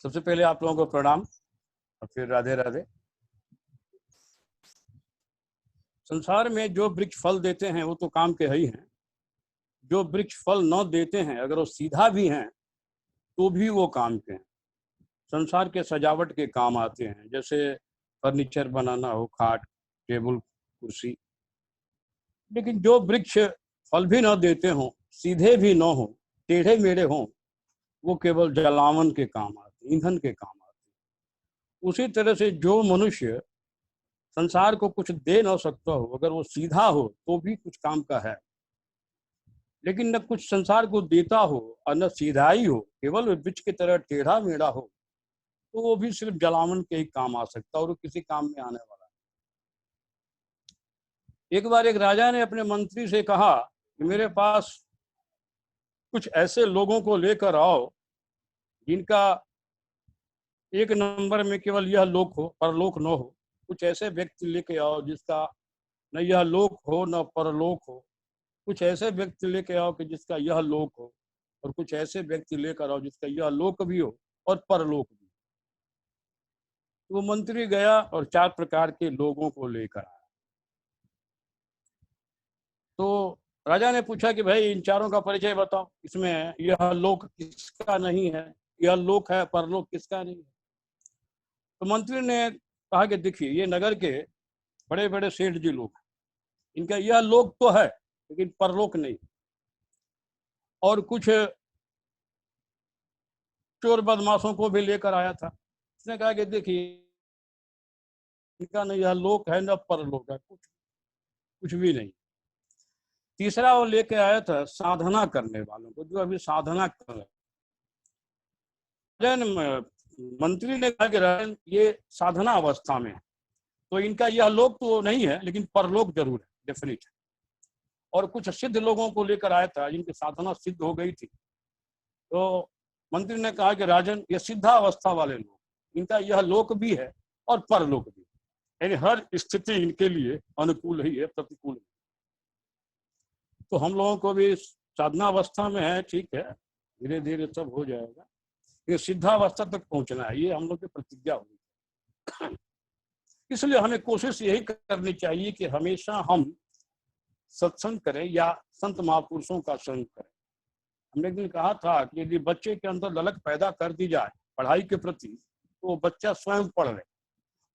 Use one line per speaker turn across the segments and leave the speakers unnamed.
सबसे पहले आप लोगों को प्रणाम और फिर राधे राधे। संसार में जो वृक्ष फल देते हैं वो तो काम के ही हैं। जो वृक्ष फल न देते हैं, अगर वो सीधा भी हैं तो भी वो काम के हैं। संसार के सजावट के काम आते हैं, जैसे फर्नीचर बनाना हो, खाट, टेबल, कुर्सी। लेकिन जो वृक्ष फल भी न देते हों, सीधे भी न हो, टेढ़े मेढ़े हों, वो केवल जलावन के काम आते, ईंधन के काम आते। उसी तरह से जो मनुष्य संसार को कुछ दे न सकता हो, अगर वो सीधा हो तो भी कुछ काम का है। लेकिन न कुछ संसार को देता हो और न सीधा ही हो, केवल वृक्ष की तरह टेढ़ा मेढ़ा हो, तो वो भी सिर्फ जलावन के ही काम आ सकता है और वो किसी काम में आने वाला है। एक बार एक राजा ने अपने मंत्री से कहा कि मेरे पास कुछ ऐसे लोगों को लेकर आओ जिनका एक नंबर में केवल यह लोक हो, परलोक न हो। कुछ ऐसे व्यक्ति लेके आओ जिसका न यह लोक हो न परलोक हो। कुछ ऐसे व्यक्ति लेके आओ कि जिसका यह लोक हो, और कुछ ऐसे व्यक्ति लेकर आओ जिसका यह लोक भी हो और परलोक भी। वो मंत्री गया और 4 प्रकार के लोगों को लेकर आया। तो राजा ने पूछा कि भाई इन चारों का परिचय बताओ, इसमें यह लोक किसका नहीं है, यह लोक है, परलोक किसका नहीं है। तो मंत्री ने कहा कि देखिए, ये नगर के बड़े बड़े सेठ जी लोग हैं, इनका यह लोक तो है लेकिन परलोक नहीं। और कुछ चोर बदमाशों को भी लेकर आया था। उसने कहा कि देखिए, इनका न यह लोक है न परलोक है, कुछ भी नहीं। तीसरा वो लेके आया था साधना करने वालों को, जो अभी साधना कर रहे। मंत्री ने कहा कि राजन, ये साधना अवस्था में है, तो इनका यह लोक तो नहीं है लेकिन परलोक जरूर है, डेफिनेट है। और कुछ सिद्ध लोगों को लेकर आया था जिनकी साधना सिद्ध हो गई थी। तो मंत्री ने कहा कि राजन, ये सिद्धा अवस्था वाले लोग, इनका यह लोक भी है और परलोक भी, यानी हर स्थिति इनके लिए अनुकूल ही है, प्रतिकूल नहीं। तो हम लोगों को भी साधना अवस्था में है, ठीक है, धीरे धीरे सब हो जाएगा। ये सिद्धावस्था तक पहुंचना है, ये हम लोग की प्रतिज्ञा होगी। इसलिए हमें कोशिश यही करनी चाहिए कि हमेशा हम सत्संग करें या संत महापुरुषों का संग करें। हमने एक दिन कहा था कि यदि बच्चे के अंदर ललक पैदा कर दी जाए पढ़ाई के प्रति, तो वो बच्चा स्वयं पढ़ ले।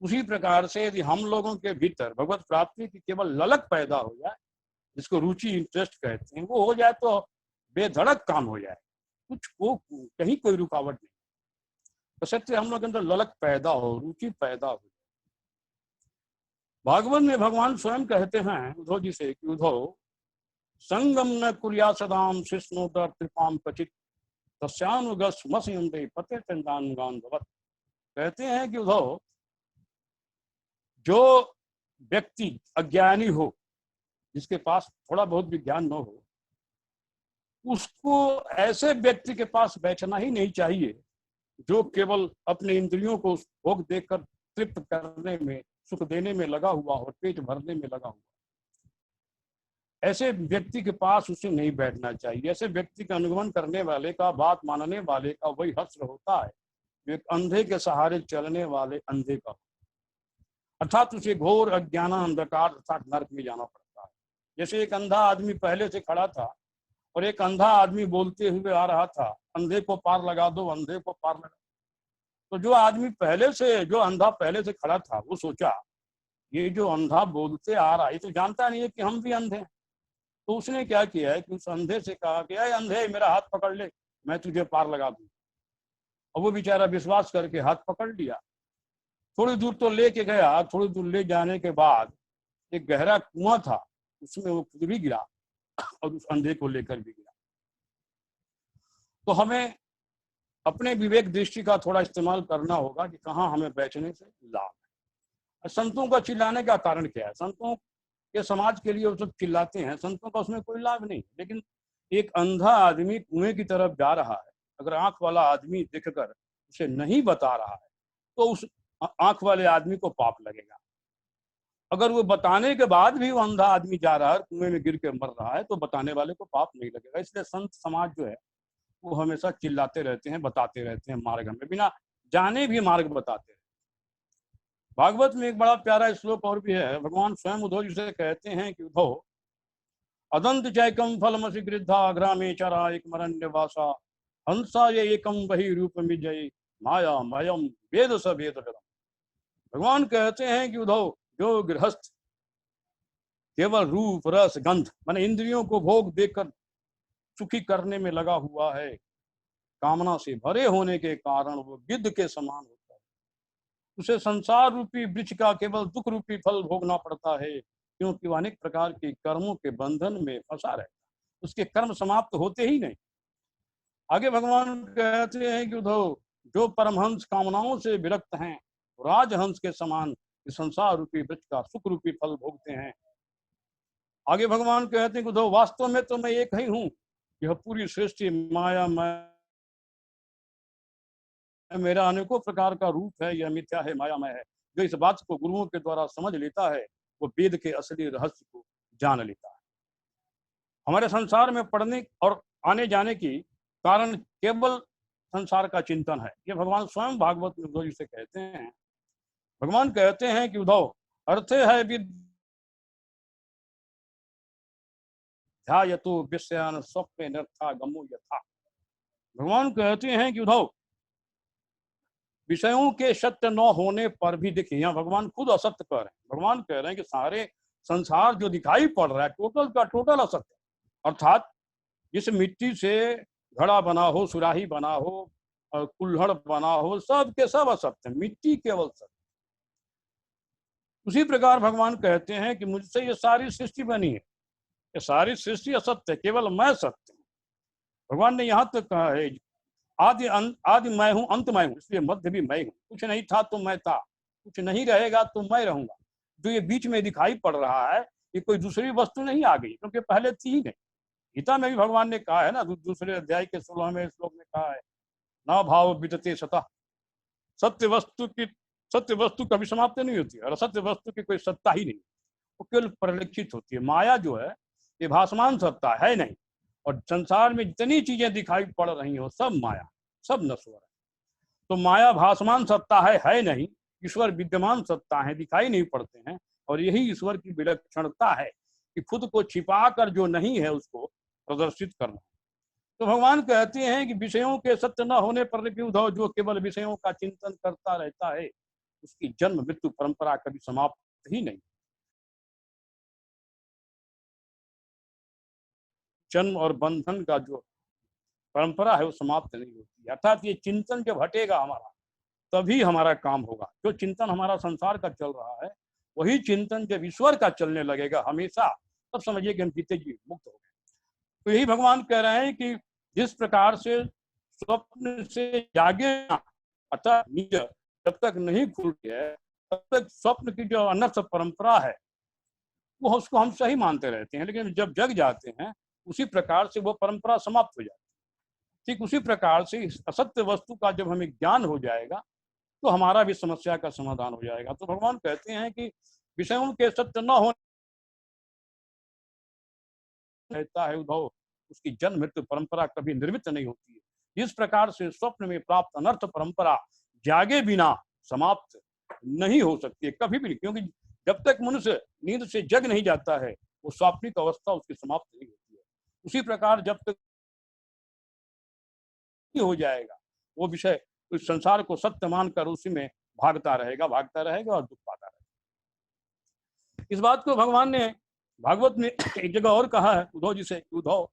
उसी प्रकार से यदि हम लोगों के भीतर भगवत प्राप्ति की केवल ललक पैदा हो जाए, जिसको रुचि, इंटरेस्ट कहते हैं, वो हो जाए तो बेधड़क काम हो जाए, कहीं कोई रुकावट नहीं। तो सत्य हम लोग के अंदर ललक पैदा हो, रुचि पैदा हो। भागवत में भगवान स्वयं कहते हैं उद्धव जी से कि उद्धव, संगम न कुर्या सदाम शिष्णोदर कृपाम क्वचित तस्यानुगस्मसयन्ते पते तंदानुगान भवत्। कहते हैं कि उद्धव, जो व्यक्ति अज्ञानी हो, जिसके पास थोड़ा बहुत भी ज्ञान न हो, उसको ऐसे व्यक्ति के पास बैठना ही नहीं चाहिए जो केवल अपने इंद्रियों को भोग देकर तृप्त करने में, सुख देने में लगा हुआ हो, पेट भरने में लगा हुआ। ऐसे व्यक्ति के पास उसे नहीं बैठना चाहिए। ऐसे व्यक्ति का अनुगमन करने वाले का, बात मानने वाले का वही हश्र होता है जो एक अंधे के सहारे चलने वाले अंधे का, अर्थात उसे घोर अज्ञान अंधकार अर्थात नरक में जाना पड़ता है। जैसे एक अंधा आदमी पहले से खड़ा था और एक अंधा आदमी बोलते हुए आ रहा था, अंधे को पार लगा दो, अंधे को पार लगा। तो जो आदमी पहले से, जो अंधा पहले से खड़ा था, वो सोचा ये जो अंधा बोलते आ रहा है, ये तो जानता नहीं है कि हम भी अंधे हैं। तो उसने क्या किया है कि उस अंधे से कहा कि अरे अंधे, मेरा हाथ पकड़ ले, मैं तुझे पार लगा दूं। और वो बेचारा विश्वास करके हाथ पकड़ लिया। थोड़ी दूर तो लेके गया, थोड़ी दूर ले जाने के बाद एक गहरा कुआं था, उसमें वो खुद भी गिरा और उस अंधे को लेकर भी गिरा। तो हमें अपने विवेक दृष्टि का थोड़ा इस्तेमाल करना होगा कि कहाँ हमें बैठने से लाभ है। संतों का चिल्लाने का कारण क्या है? संतों के समाज के लिए वो सब चिल्लाते हैं, संतों का उसमें कोई लाभ नहीं। लेकिन एक अंधा आदमी कुएं की तरफ जा रहा है, अगर आंख वाला आदमी देखकर उसे नहीं बता रहा है तो उस आंख वाले आदमी को पाप लगेगा। अगर वो बताने के बाद भी वो अंधा आदमी जा रहा है, कुएं में गिर के मर रहा है, तो बताने वाले को पाप नहीं लगेगा। इसलिए संत समाज जो है वो हमेशा चिल्लाते रहते हैं, बताते रहते हैं मार्ग में, बिना जाने भी मार्ग बताते हैं। भागवत में एक बड़ा प्यारा श्लोक और भी है। भगवान स्वयं उद्धव जी से कहते हैं कि उद्धव, अदंत चैकम फलमसि गृद्धा ग्रामे चरा एक मरण्य वासा हंसा ये एकम वही रूप मिजय माया मयम वेद स वेद। भगवान कहते हैं कि उद्धव, जो गृहस्थ केवल रूप रस गंध माने इंद्रियों को भोग देकर सुखी करने में लगा हुआ है, कामना से भरे होने के कारण वो गिद्ध के समान होता है। उसे संसार रूपी वृक्ष का केवल दुख रूपी फल भोगना पड़ता है, क्योंकि वह अनेक प्रकार के कर्मों के बंधन में फंसा रहता है। उसके कर्म समाप्त होते ही नहीं। आगे भगवान कहते हैं कि उद्धव, जो परमहंस कामनाओं से विरक्त हैं, राजहंस के समान इस संसार रूपी वृक्ष का सुख रूपी फल भोगते हैं। आगे भगवान कहते हैं कि उद्धव, वास्तव में तो मैं एक ही हूँ, यह पूरी सृष्टि माया मेरा अनेकों प्रकार का रूप है, यह मिथ्या है, मायामय है। जो इस बात को गुरुओं के द्वारा समझ लेता है, वो वेद के असली रहस्य को जान लेता है। हमारे संसार में पढ़ने और आने जाने की कारण केवल संसार का चिंतन है। ये भगवान स्वयं भागवत में उद्धव जी से कहते हैं। भगवान कहते हैं कि उद्धव, अर्थ है ध्यायतो विषयान स्वप्ने नर्था गमो यथा। भगवान कहते हैं कि उद्धव, विषयों के सत्य न होने पर भी देखिए, यहाँ भगवान खुद असत्य कह रहे हैं। भगवान कह रहे हैं कि सारे संसार जो दिखाई पड़ रहा है टोटल का टोटल असत्य। अर्थात जिस मिट्टी से घड़ा बना हो, सुराही बना हो, कुल्हड़ बना हो, सब के सब असत्य, मिट्टी केवल सत्य। उसी प्रकार भगवान कहते हैं कि मुझसे ये सारी सृष्टि बनी है, ये सारी सृष्टि असत्य, केवल मैं सत्य हूँ। भगवान ने यहाँ तक कहा है, आदि मैं हूँ, अंत मैं हूँ, इसलिए मध्य भी मैं हूँ। कुछ नहीं था तो मैं था, कुछ नहीं रहेगा तो मैं रहूंगा। जो ये बीच में दिखाई पड़ रहा है, ये कोई दूसरी वस्तु नहीं आ गई, क्योंकि पहले थी ही नहीं। गीता में भी भगवान ने कहा है ना, दूसरे अध्याय के 16वें श्लोक में कहा है, ना भाव विदते सतः। सत्य वस्तु कभी समाप्त नहीं होती और असत्य वस्तु की कोई सत्ता ही नहीं, वो केवल परिलक्षित होती है। माया जो है ये भासमान सत्ता है नहीं, और संसार में जितनी चीजें दिखाई पड़ रही हो सब माया, सब नश्वर है। तो माया भासमान सत्ता है नहीं, ईश्वर विद्यमान सत्ता है, दिखाई नहीं पड़ते हैं। और यही ईश्वर की विलक्षणता है कि खुद को छिपा कर जो नहीं है उसको प्रदर्शित करना। तो भगवान कहते हैं कि विषयों के सत्य न होने पर भी उद्धव, जो केवल विषयों का चिंतन करता रहता है, उसकी जन्म मृत्यु परंपरा कभी समाप्त ही नहीं। जन्म और बंधन का जो परंपरा है वो समाप्त नहीं होती। अर्थात ये चिंतन जब हटेगा हमारा, तभी हमारा काम होगा। जो चिंतन हमारा संसार का चल रहा है, वही चिंतन जब ईश्वर का चलने लगेगा हमेशा, तब समझिए कि हम जीते जी मुक्त हो गए। तो यही भगवान कह रहे हैं कि जिस प्रकार से स्वप्न से जागे, अर्थात निज जब तक नहीं खुलती है, तब तक स्वप्न की जो अनर्थ परंपरा है वो उसको हम सही मानते रहते हैं, लेकिन जब जग जाते हैं उसी प्रकार से वो परंपरा समाप्त हो जाती है। ठीक उसी प्रकार से असत्य वस्तु का जब हमें ज्ञान हो जाएगा, तो हमारा भी समस्या का समाधान हो जाएगा। तो भगवान कहते हैं कि विषयों के सत्य न होने रहता है उद्धव, उसकी जन्म मृत्यु परंपरा कभी निर्मित नहीं होती है। जिस प्रकार से स्वप्न में प्राप्त अनर्थ परंपरा जागे बिना समाप्त नहीं हो सकती है, कभी भी नहीं, क्योंकि जब तक मनुष्य नींद से जग नहीं जाता है, वो स्वाप्निक अवस्था उसकी समाप्त नहीं होती है। उसी प्रकार जब तक हो जाएगा वो विषय उस संसार को सत्य मानकर उसी में भागता रहेगा और दुख पाता रहेगा। इस बात को भगवान ने भागवत में एक जगह और कहा है उद्धव जी से, उद्धव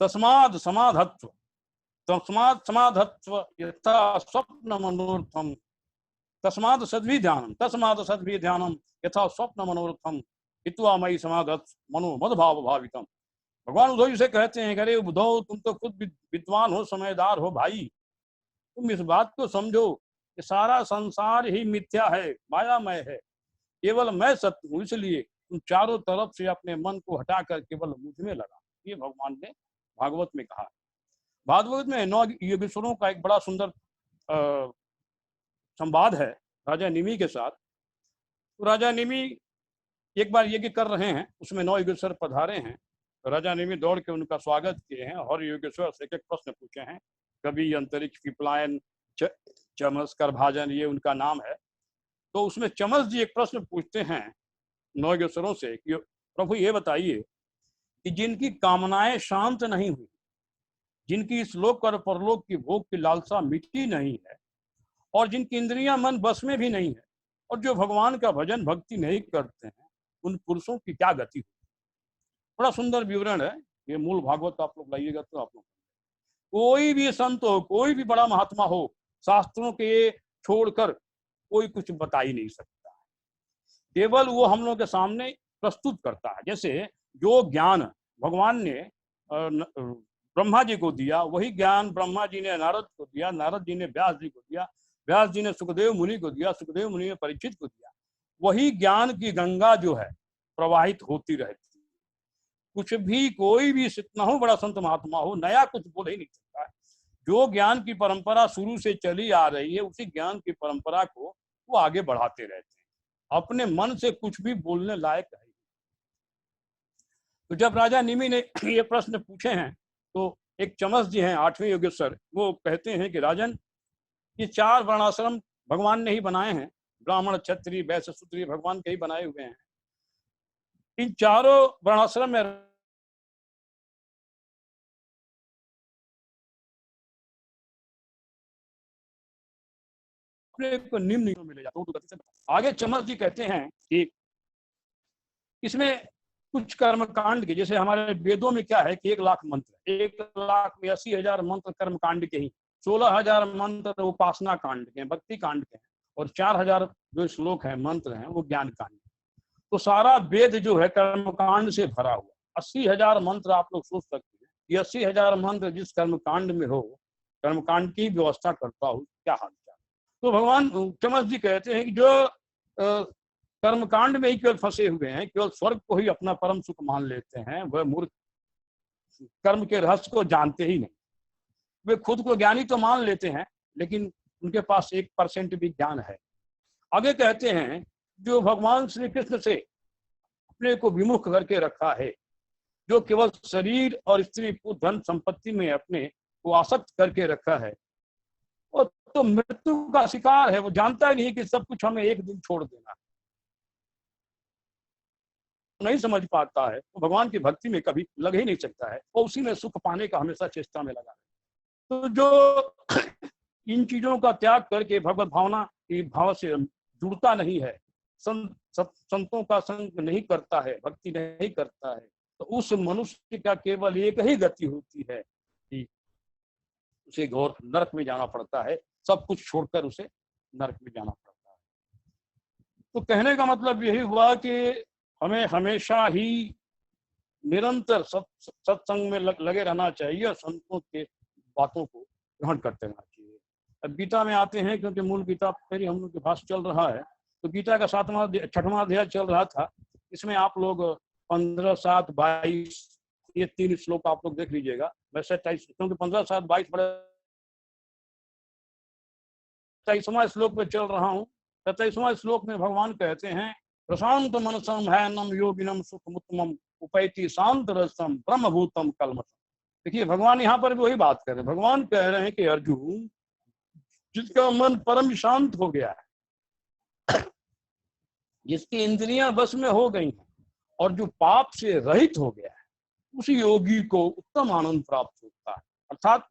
तस्माद समाधत्व यथा स्वप्न मनोर्थम तस्माद सद्भि ध्यानम यथा स्वप्न मनोर्थम हित्वा मयि समाधत मनो मदभाव भावितम। भगवान उद्धव जी से कहते हैं, अरे उद्धव, तुम तो खुद विद्वान हो, समझदार हो भाई, तुम इस बात को समझो कि सारा संसार ही मिथ्या है, मायामय है, केवल मैं सत्य हूँ। इसलिए तुम चारों तरफ से अपने मन को हटाकर केवल मुझ में लगा। ये भगवान ने भागवत में कहा। भागवत में 9 योगेश्वरों का एक बड़ा सुंदर संवाद है राजा निमि के साथ। तो राजा निमि एक बार यज्ञ कर रहे हैं, उसमें 9 योगेश्वर पधारे हैं। तो राजा निमि दौड़ के उनका स्वागत किए हैं और योगेश्वर से एक प्रश्न पूछे हैं। कभी अंतरिक्ष की पलायन, चमत्कार भाजन, ये उनका नाम है। तो उसमें चमस जी एक प्रश्न पूछते हैं नवयोगेश्वरों से कि प्रभु ये बताइए कि जिनकी कामनाएं शांत नहीं हुई, जिनकी इस लोक और परलोक की भोग की लालसा मिटी नहीं है, और जिनकी इंद्रियां मन बस में भी नहीं है, और जो भगवान का भजन भक्ति नहीं करते हैं, उन पुरुषों की क्या गति होती है। बड़ा सुंदर विवरण है ये। मूल भागवत आप लोग लाइएगा तो आप लोग, कोई भी संत हो, कोई भी बड़ा महात्मा हो, शास्त्रों के छोड़कर कोई कुछ बता ही नहीं सकता है। केवल वो हम लोग के सामने प्रस्तुत करता है। जैसे जो ज्ञान भगवान ने ब्रह्मा जी को दिया, वही ज्ञान ब्रह्मा जी ने नारद को दिया, नारद जी ने व्यास जी को दिया, व्यास जी ने सुखदेव मुनि को दिया, सुखदेव मुनि ने परीक्षित को दिया। वही ज्ञान की गंगा जो है प्रवाहित होती रहती है। कुछ भी कोई भी कितना हो बड़ा संत महात्मा हो, नया कुछ बोल ही नहीं सकता है। जो ज्ञान की परंपरा शुरू से चली आ रही है, उसी ज्ञान की परंपरा को वो आगे बढ़ाते रहते हैं। अपने मन से कुछ भी बोलने लायक है। तो जब राजा निमि ने ये प्रश्न पूछे हैं, तो एक चमस जी हैं 8वें योगेश्वर, वो कहते हैं कि राजन, ये 4 वर्णाश्रम भगवान ने ही बनाए हैं। ब्राह्मण, क्षत्रिय, वैश्य, शूद्र भगवान के ही बनाए हुए हैं। इन चारों वर्णाश्रम में अपने को निम्न मिले जाते। आगे चमस जी कहते हैं कि इसमें कुछ कर्मकांड के, जैसे हमारे वेदों में क्या है कि 1 लाख मंत्र, 1,80,000 मंत्र कर्मकांड के ही, 16,000 मंत्र उपासना कांड के, भक्ति कांड के हैं, और 4,000 जो श्लोक हैं, मंत्र हैं, वो ज्ञान कांड। तो सारा वेद जो है कर्मकांड से भरा हुआ। 80,000 मंत्र आप लोग सोच सकते हैं, ये 80,000 मंत्र जिस कर्मकांड में हो, कर्मकांड की व्यवस्था करता हो, क्या हाल चाल। तो भगवान चमस जी कहते हैं कि जो कर्मकांड में ही केवल फंसे हुए हैं, केवल स्वर्ग को ही अपना परम सुख मान लेते हैं, वह मूर्ख कर्म के रहस्य को जानते ही नहीं। वे खुद को ज्ञानी तो मान लेते हैं, लेकिन उनके पास 1% भी ज्ञान है। आगे कहते हैं जो भगवान श्री कृष्ण से अपने को विमुख करके रखा है, जो केवल शरीर और स्त्री पुत्र धन संपत्ति में अपने को आसक्त करके रखा है, वो तो मृत्यु का शिकार है। वो जानता ही नहीं कि सब कुछ हमें एक दिन छोड़ देना, नहीं समझ पाता है। तो भगवान की भक्ति में कभी लग ही नहीं सकता है, वो उसी में सुख पाने का हमेशा चेष्टा में लगा है। तो जो इन चीजों का त्याग करके भगवत भावना की भाव से जुड़ता नहीं है, संतों का संग नहीं करता है, भक्ति नहीं करता है, तो उस मनुष्य का केवल एक ही गति होती है कि उसे घोर नरक में जाना पड़ता है। सब कुछ छोड़कर उसे नरक में जाना पड़ता है। तो कहने का मतलब यही हुआ कि हमें हमेशा ही निरंतर सत्संग में लगे रहना चाहिए और संतों के बातों को ग्रहण करते रहना चाहिए। अब गीता में आते हैं, क्योंकि मूल गीता फिर हम लोग के पास चल रहा है, तो गीता का 6वां अध्याय चल रहा था। इसमें आप लोग 15, 7, 22 ये 3 श्लोक आप लोग देख लीजिएगा। वैसे 27, क्योंकि 15, 7, 22 बड़े 27वां श्लोक में चल रहा हूँ। 27वां श्लोक में भगवान कहते हैं, प्रशांत मनसम है नम योगिनम सुखमुत्तमम उपैति शांत रसम ब्रह्मभूतम कलमशम। देखिए भगवान यहाँ पर भी वही बात कर रहे हैं। भगवान कह रहे हैं कि अर्जुन, जिसका मन परम शांत हो गया है, जिसकी इंद्रियां बस में हो गई हैं, और जो पाप से रहित हो गया है, उसी योगी को उत्तम आनंद प्राप्त होता है। अर्थात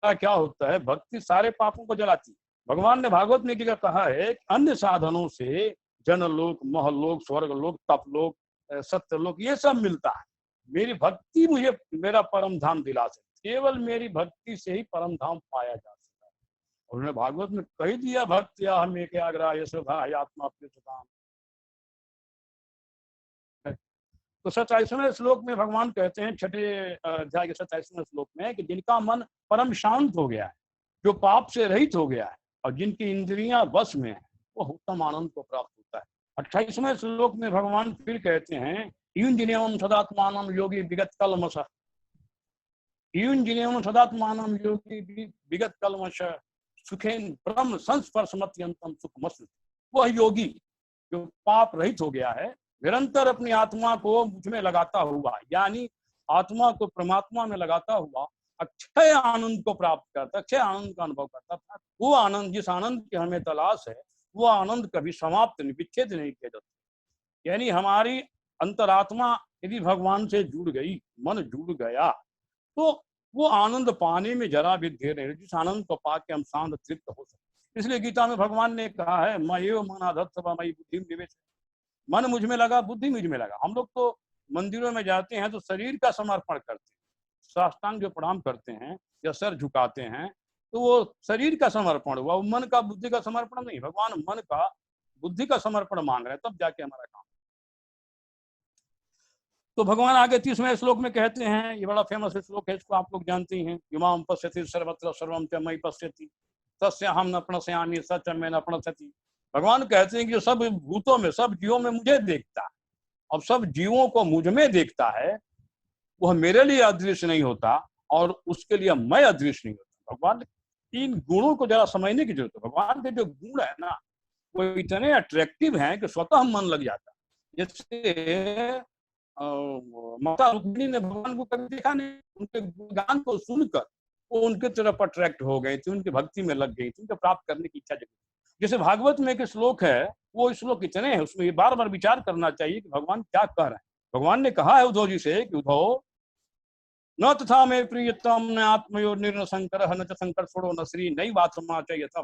क्या होता है, भक्ति सारे पापों को जलाती है। भगवान ने भागवत में क्या कहा है, अन्य साधनों से जनलोक, महलोक, स्वर्गलोक, तपलोक, सत्यलोक, ये सब मिलता है। मेरी भक्ति मुझे मेरा परम धाम दिला सकती, केवल मेरी भक्ति से ही परम धाम पाया जा सकता है। उन्होंने भागवत में कह दिया, भक्त्या हम एक आग्रह यशोधा आत्मा प्रियसुताम। तो 27वें श्लोक में भगवान कहते हैं, 6ठे अध्याय के 27वें श्लोक में, कि जिनका मन परम शांत हो गया है, जो पाप से रहित हो गया है, और जिनकी इंद्रियां वश में है, वो उत्तम आनंद को प्राप्त होता है। 28वें श्लोक में भगवान फिर कहते हैं, युंजिनेवम सदात्मानम योगी विगत कलमश, युंजिनेवम सदात्मानम योगी विगत कलमश सुखेन ब्रह्म संस्पर्शमत्यंतम सुखमस्ति। वह योगी जो पाप रहित हो गया है, निरंतर अपनी आत्मा को मुझ में लगाता हुआ, यानी आत्मा को परमात्मा में लगाता हुआ, अक्षय आनंद को प्राप्त करता, अक्षय आनंद का अनुभव करता था। वो आनंद, जिस आनंद की हमें तलाश है, वो आनंद कभी समाप्त नहीं, विच्छेद नहीं किया जाता। यानी हमारी अंतरात्मा यदि भगवान से जुड़ गई, मन जुड़ गया, तो वो आनंद पाने में जरा भी देर नहीं, जिस आनंद को पाके हम शांत तृप्त हो सकते। इसलिए गीता में भगवान ने कहा है, मयो मनाधत्त मयि बुद्धि निवेश, मन मुझ में लगा, बुद्धि मुझ में लगा। हम लोग तो मंदिरों में जाते हैं तो शरीर का समर्पण करते हैं, साष्टांग जो प्रणाम करते हैं या सर झुकाते हैं, तो वो शरीर का समर्पण हुआ, वो मन का, बुद्धि का समर्पण नहीं। भगवान मन का, बुद्धि का समर्पण मांग रहे हैं, तब जाके हमारा काम। तो भगवान आगे 30वें श्लोक में कहते हैं, ये बड़ा फेमस श्लोक है, इसको आप लोग जानते हैं, युमाम पश्यति सर्वत्र सर्वम च मयि पश्यति तस्य हम न प्रणश्यामि स च मे न प्रणश्यति। भगवान कहते हैं कि सब भूतों में, सब जीवों में मुझे देखता है, अब सब जीवों को मुझ में देखता है, वह मेरे लिए अदृश्य नहीं होता और उसके लिए मैं अदृश्य नहीं होता। भगवान, इन गुणों को जरा समझने की जरूरत है। भगवान के जो गुण है ना, वो इतने अट्रैक्टिव हैं कि स्वतः मन लग जाता है। जैसे माता रुक्मिणी ने भगवान को कभी देखा नहीं, उनके गान को सुनकर वो उनके तरफ अट्रैक्ट हो गई थी, उनकी भक्ति में लग गई थी, उनको प्राप्त करने की इच्छा जगी। जैसे भागवत में एक श्लोक है, वो श्लोक इतने हैं, उसमें बार बार विचार करना चाहिए कि भगवान क्या कह रहे हैं। भगवान ने कहा है उद्धव जी से कि उद्धव, न तथा में प्रियतम न आत्मयो निर्न शंकर न शंकर छोड़ो न श्री नई बात सुनना चाहिए था।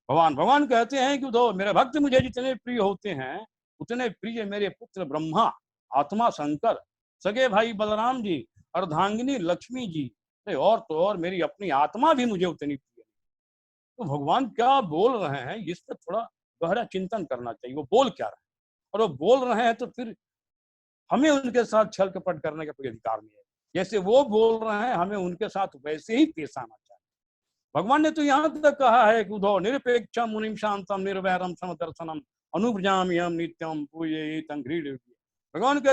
भगवान कहते हैं कि उद्धव, मेरे भक्त मुझे जितने प्रिय होते हैं, उतने प्रिय मेरे पुत्र ब्रह्मा, आत्मा शंकर, सगे भाई बलराम जी, अर्धांगिनी लक्ष्मी जी, और तो और मेरी अपनी आत्मा भी मुझे उतनी प्रिय है। तो भगवान क्या बोल रहे हैं, इस पर थोड़ा गहरा चिंतन करना चाहिए। वो बोल क्या रहे हैं, और वो बोल रहे हैं तो फिर हमें उनके साथ छल कपट करने का कोई अधिकार नहीं है। जैसे वो बोल रहे हैं, हमें उनके साथ वैसे ही पेश आना चाहिए। भगवान ने तो यहाँ तक कहा है कि उद्धव, निरपेक्षम मुनिम शांतम निर्वैरम समदर्शनम अनुव्रजाम्यहम् नित्यम पूजयेतं हृदि। भगवान के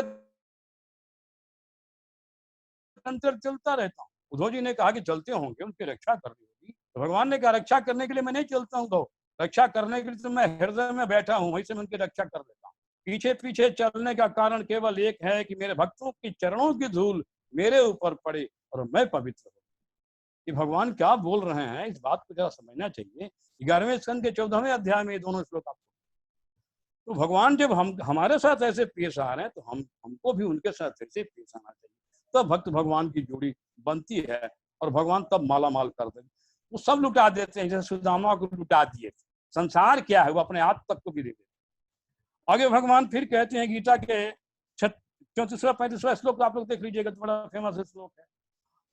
अंतर चलता रहता हूँ। उद्धव जी ने कहा कि चलते होंगे, उनकी रक्षा करनी होगी, तो भगवान ने कहा रक्षा करने के लिए मैं नहीं चलता हूँ उद्धव, रक्षा करने के लिए तो मैं हृदय में बैठा हूँ, वहीं से मैं उनकी रक्षा कर लेता हूँ। पीछे पीछे चलने का कारण केवल एक है कि मेरे भक्तों की चरणों की धूल मेरे ऊपर पड़े और मैं पवित्र हूँ। कि भगवान क्या बोल रहे हैं, इस बात को जरा समझना चाहिए। 11वें स्कंद के 14वें अध्याय में ये दोनों श्लोक आपको, तो भगवान जब हम हमारे साथ ऐसे पेश आ रहे हैं, तो हमको भी उनके साथ ऐसे पेश आना चाहिए। तब भक्त भगवान की जोड़ी बनती है और भगवान तब माला माल कर देते। वो सब लुटा देते हैं, जैसे सुदामा को लुटा दिए थे। संसार क्या है, वो अपने आप तक को भी दे देते। आगे भगवान फिर कहते हैं, गीता के 34वां-35वां श्लोक आप लोग देख लीजिएगा, तो बड़ा फेमस श्लोक है।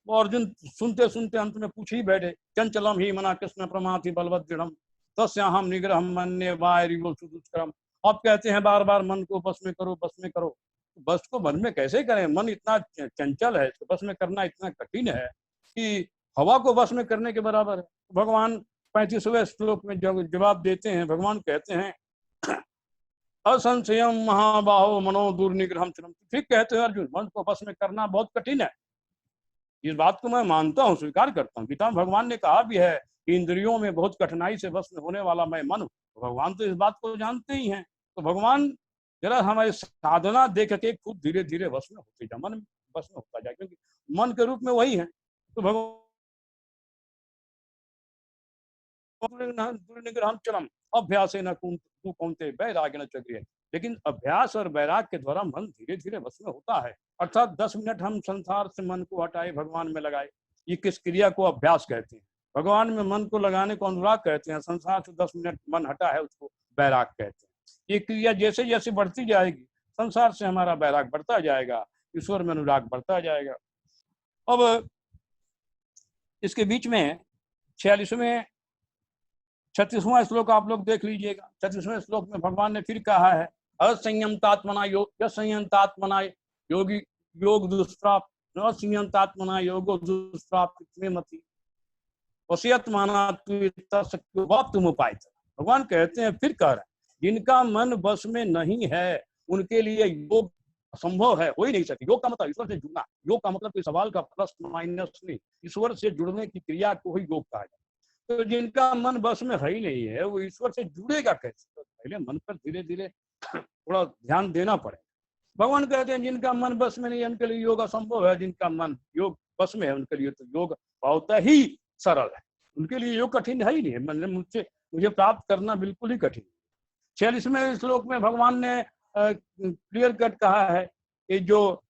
वो अर्जुन सुनते सुनते अंत में पूछ ही बैठे, चंचलम ही मना कृष्ण प्रमाथि बलवत दृढ़ तस्याहम निग्रह मन्ये वायरिवो सुदुष्करम। अब कहते हैं बार बार मन को बस में करो, बस में करो। बस को मन में कैसे करें, मन इतना चंचल है, इसको बस में करना इतना कठिन है कि हवा को बस में करने के बराबर है। भगवान 35वें श्लोक में जवाब देते हैं। भगवान कहते हैं, असंशयम महाबाहो मनो दुर्निग्रहम चरम। ठीक कहते हैं अर्जुन, मन को बस में करना बहुत कठिन है। इस बात को मैं मानता हूँ, स्वीकार करता हूँ। गीता में भगवान ने कहा भी है कि इंद्रियों में बहुत कठिनाई से वश में होने वाला मैं मन हूँ। भगवान तो इस बात को जानते ही हैं। तो भगवान जरा हमारी साधना देख के खुद धीरे धीरे वश में होते जाए, मन वश में होता जाए, क्योंकि मन के रूप में वही है। तो भगवान चरम अभ्यास न कौनते वैराग्य न चक्रिय। लेकिन अभ्यास और वैराग के द्वारा मन धीरे धीरे वश में होता है। अर्थात 10 मिनट हम संसार से मन को हटाए, भगवान में लगाए, ये किस क्रिया को अभ्यास कहते हैं। भगवान में मन को लगाने को अनुराग कहते हैं। संसार से 10 मिनट मन हटा है, उसको वैराग कहते हैं। ये क्रिया जैसे जैसे बढ़ती जाएगी, संसार से हमारा वैराग बढ़ता जाएगा, ईश्वर में अनुराग बढ़ता जाएगा। अब इसके बीच में 36वां श्लोक आप लोग देख लीजिएगा। 36वें श्लोक में भगवान ने फिर कहा है, असंयमतात्मना योगी योग दुष्प्राप्त, असंयमतात्मना योगो दुष्प्राप्त में मति वसियतमाना तुम उपाय। भगवान कहते हैं, फिर कह रहे हैं, जिनका मन बस में नहीं है उनके लिए योग असंभव है, हो ही नहीं सकती। योग का मतलब ईश्वर से जुड़ना, योग का मतलब कोई सवाल का प्लस माइनस नहीं, ईश्वर से जुड़ने की क्रिया को ही योग कहा जाए। तो जिनका मन बस में है ही नहीं है, वो ईश्वर से जुड़ेगा कैसे? तो पहले मन पर धीरे धीरे थोड़ा ध्यान देना पड़ेगा। भगवान कहते हैं, जिनका मन बस में नहीं है उनके लिए योग असंभव है। जिनका मन योग बस में है उनके लिए तो योग बहुत ही सरल है, उनके लिए योग कठिन है ही नहीं। मतलब मुझे प्राप्त करना बिल्कुल ही कठिन। 46वें श्लोक में भगवान ने क्लियर कट कहा है कि जो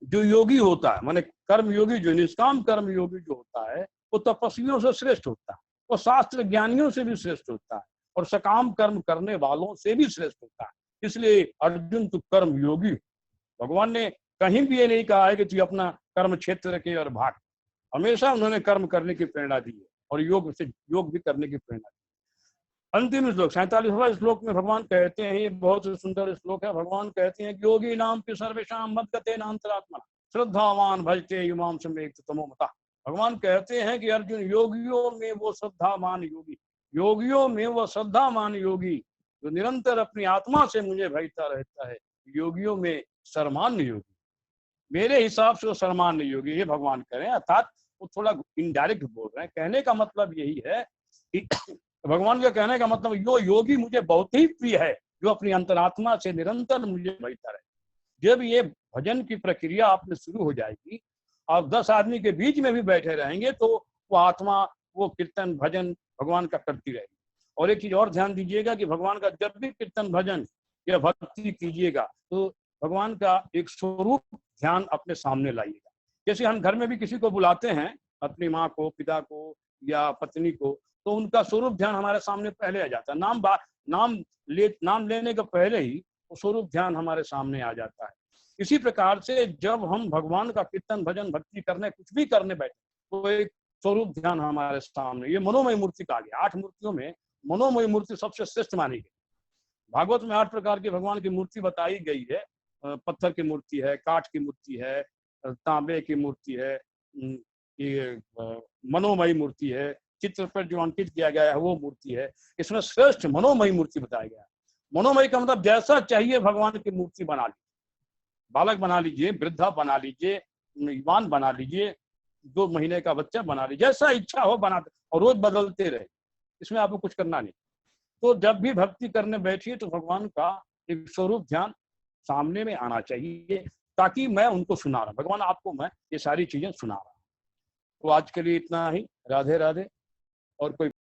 योगी होता है, माने कर्म योगी, जो निष्काम कर्म योगी जो होता है, वो तपस्वियों से श्रेष्ठ होता है, वो शास्त्र ज्ञानियों से भी श्रेष्ठ होता है, और सकाम कर्म करने वालों से भी श्रेष्ठ होता है। इसलिए अर्जुन तू कर्म योगी। भगवान ने कहीं भी ये नहीं कहा है कि तू अपना कर्म क्षेत्र के और भाग। हमेशा उन्होंने कर्म करने की प्रेरणा दी है और योग भी करने की प्रेरणा दी। अंतिम श्लोक 47वां श्लोक में भगवान कहते हैं, ये बहुत सुंदर श्लोक है। भगवान कहते हैं कि योगी नाम पे सर्वेशाम मद्गते नांतरात्मा श्रद्धावान भजते युमाम समेत तमो मता। भगवान कहते हैं कि अर्जुन, योगियों में वो श्रद्धावान योगी, योगियों में वो श्रद्धावान योगी जो निरंतर अपनी आत्मा से मुझे भजता रहता है, योगियों में सर्वमान्य योगी, मेरे हिसाब से वो सर्वमान्य योगी, ये भगवान कह रहे हैं। अर्थात वो थोड़ा इनडायरेक्ट बोल रहे हैं। कहने का मतलब यही है कि भगवान के कहने का मतलब, यो योगी मुझे बहुत ही प्रिय है जो अपनी अंतरात्मा से निरंतर मुझे भजता रहे। जब ये भजन की प्रक्रिया आपने शुरू हो जाएगी, आप 10 आदमी के बीच में भी बैठे रहेंगे तो वो आत्मा वो कीर्तन भजन भगवान का करती रहेगी। और एक चीज और ध्यान दीजिएगा कि भगवान का जब भी कीर्तन भजन या भक्ति कीजिएगा तो भगवान का एक स्वरूप ध्यान अपने सामने लाइएगा। जैसे हम घर में भी किसी को बुलाते हैं, अपनी माँ को, पिता को या पत्नी को, तो उनका स्वरूप ध्यान हमारे सामने पहले आ जाता है। नाम लेने के पहले ही वो स्वरूप ध्यान हमारे सामने आ जाता है। इसी प्रकार से जब हम भगवान का कीर्तन भजन भक्ति करने, कुछ भी करने बैठे, तो एक स्वरूप ध्यान हमारे सामने, ये मनोमय मूर्ति कहा गया। 8 मूर्तियों में मनोमय मूर्ति सबसे श्रेष्ठ मानी गई। भागवत में 8 प्रकार की भगवान की मूर्ति बताई गई है। पत्थर की मूर्ति है, काठ की मूर्ति है, तांबे की मूर्ति है, ये मनोमयी मूर्ति है, चित्र पर जो अंकित किया गया है वो मूर्ति है। इसमें श्रेष्ठ मनोमयी मूर्ति बताया गया है। मनोमयी का मतलब जैसा चाहिए भगवान की मूर्ति बना लीजिए, बालक बना लीजिए, वृद्धा बना लीजिए, युवान बना लीजिए, 2 महीने का बच्चा बना लीजिए, जैसा इच्छा हो बना, और रोज बदलते रहे, इसमें आपको कुछ करना नहीं। तो जब भी भक्ति करने बैठिए तो भगवान का एक स्वरूप ध्यान सामने में आना चाहिए, ताकि मैं उनको सुना रहा, भगवान आपको मैं ये सारी चीजें सुना रहा हूं। तो आज के लिए इतना ही। राधे राधे। और कोई